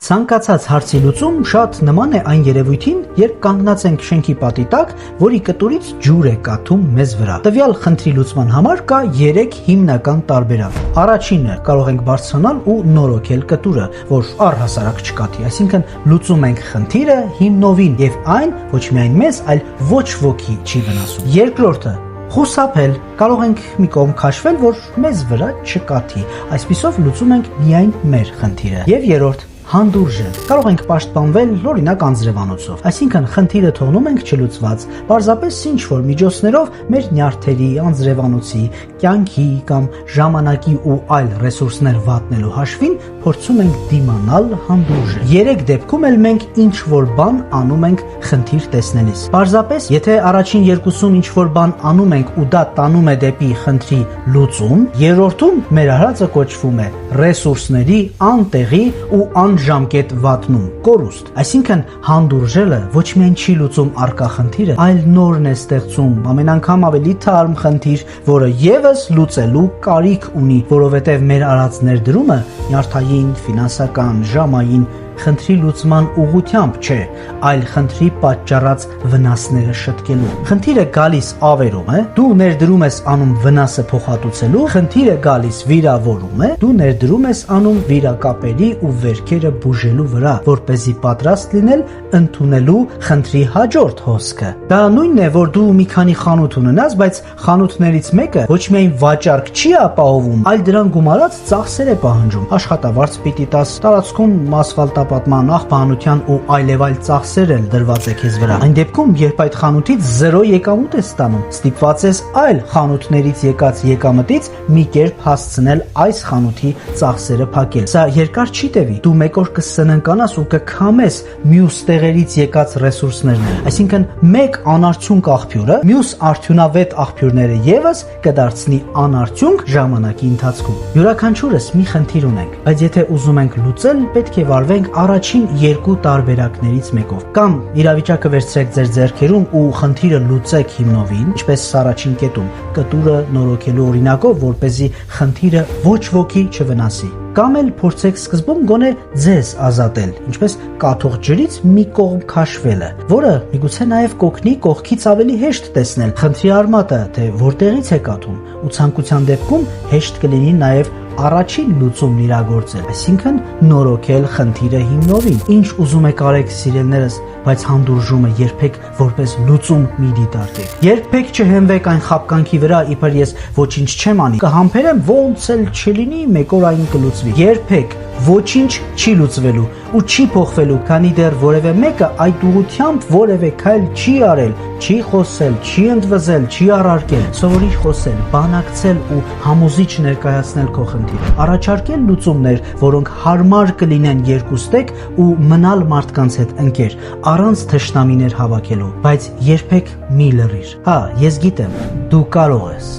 Ցանկացած հարցի լուծում շատ նման է այն երևույթին, երբ կանգնած ենք շենքի պատի տակ, որի կտուրից ջուր է կաթում մեզ վրա։ Տվյալ խնդրի լուծման համար կա 3 հիմնական տարբերակ։ Առաջինը կարող ենք բարձրանալ ու նորոգել կտուրը, որ առհասարակ չկաթի, այսինքն լուծում ենք խնդիրը հիմնովին եւ այն ոչ միայն մեզ, այլ ոչ ոքի չի վնասում։ Երկրորդը խուսափել, կարող ենք մի կողմ քաշվել, որ մեզ վրա չկաթի, այսպիսով լուծում ենք միայն մեր խնդիրը։ Եվ երրորդ հանդուրժել, կարող ենք պաշտպանվել օրինակ անձրևանոցով, այսինքն խնդիրը թողնում ենք չլուծված, պարզապես ինչ-որ միջոցներով մեր նյարդերի, անձրևանոցի, կյանքի կամ ժամանակի ու այլ ռեսուրսներ վատնելու հաշվին փորձում ենք դիմանալ հանդուրժել։ 3 դեպքում էլ մենք ինչ-որ բան անում ենք խնդիր տեսնելիս։ Պարզապես, եթե առաջին երկուսում ինչ-որ բան անում ենք ու դա տանում է դեպի խնդրի լուծում, երրորդում մեր արածը կոչվում է ռեսուրսների անտեղի ու ժամկետ վատնում, կորուստ։ Այսինքն հանդուրժելը ոչ միայն չի լուծում առկա խնդիրը, այլ նորն է ստեղծում ամեն անգամ ավելի թարմ խնդիր, որը եւս լուծելու կարիք ունի, որովհետեւ մեր արած ներդրումը նյարդային, ֆինանսական, ժամային խնդրի լուծման ուղղությամբ չէ, այլ խնդրի պատճառած վնասները շտկելու։ Խնդիրը գալիս ավերում է, դու ներդրում ես անում վնասը փոխհատուցելու, խնդիրը գալիս վիրավորում է, դու ներդրում ես անում վիրակապերի ու վերքերը բուժելու վրա, որպեսզի պատրաստ լինել ընդունելու խնդրի հաջորդ հոսքը։ Դա նույնն է, որ դու մի քանի խանութ ունենաս, բայց խանութներից մեկը ոչ միայն վաճառք չի ապահովում, այլ դրան գումարած ծախսեր է պահանջում։ Աշխատավարձ պիտի տաս, տարածքում ասֆալտապատման, աղբանության ու այլևայլ ծախսեր էլ դրված է քեզ վրա։ Այն դեպքում, երբ այդ խանութից 0 եկամուտ ես ստանում, ստիպված ես այլ խանութներից եկած եկամտից մի կերպ հասցնել այս խանութի ծախսերը փակել։ Սա երկար չի տևի, դու մեկ օր կսննկանաս ու կքամես մյուս տեղերից եկած ռեսուրսներն։ Այսինքն մեկ անարդյունք աղբյուրը մյուս արդյունավետ աղբյուրները եւս կդարձնի անարդյունք ժամանակի ընթացքում։ Յուրաքանչյուրս մի խնդիր ունենք, բայց եթե ուզում ենք լուծել, պետք է վարվենք առաջին 2 տարբերակներից մեկով։ Կամ իրավիճակը վերցրեք ձեր ձեռքերում ու խնդիրը լուծեք հիմնովին, ինչպես առաջին կետում, կտուրը նորոգելու օրինակով, որպեսզի խնդիրը ոչ ոքի չվնասի։ Կամ էլ փորձեք սկզբում գոնե ձեզ ազատել, ինչպես կաթող ջրից մի կողմ քաշվելը, որը միգուցե նաև կօգնի կողքից ավելի հեշտ տեսնել խնդրի արմատը, թե որտեղից է կաթում, ու ցանկության դեպքում հեշտ կլինի նաև առաջին լուծումն իրագործել, այսինքն նորոգել խնդիրը հիմնովին։ Ինչ ուզում եք արեք, սիրելիներս, բայց հանդուրժումը երբեք որպես լուծում մի դիտարկեք։ Երբեք չհենվեք այն խաբկանքի վրա, իբր ես ոչինչ չեմ անի, կհամբերեմ, ոնց էլ չլինի, մեկ օր այն կլուծվի։ Երբեք ոչինչ չի լուծվելու ու չի փոխվելու, քանի դեռ որևէ մեկը այդ ուղղությամբ որևէ քայլ չի արել, չի խոսել, չի ընդվզել, չի առարկել։ Սովորիր խոսել, բանակցել ու համոզիչ ներկայացնել քո խնդիրը։ Առաջարկել լուծումներ, որոնք հարմար կլինեն երկուստեք ու մնալ մարդկանց հետ ընկեր, առանց թշնամիներ հավաքելու, բայց երբեք մի լռիր։ Հա, ես գիտեմ, դու կարող ես։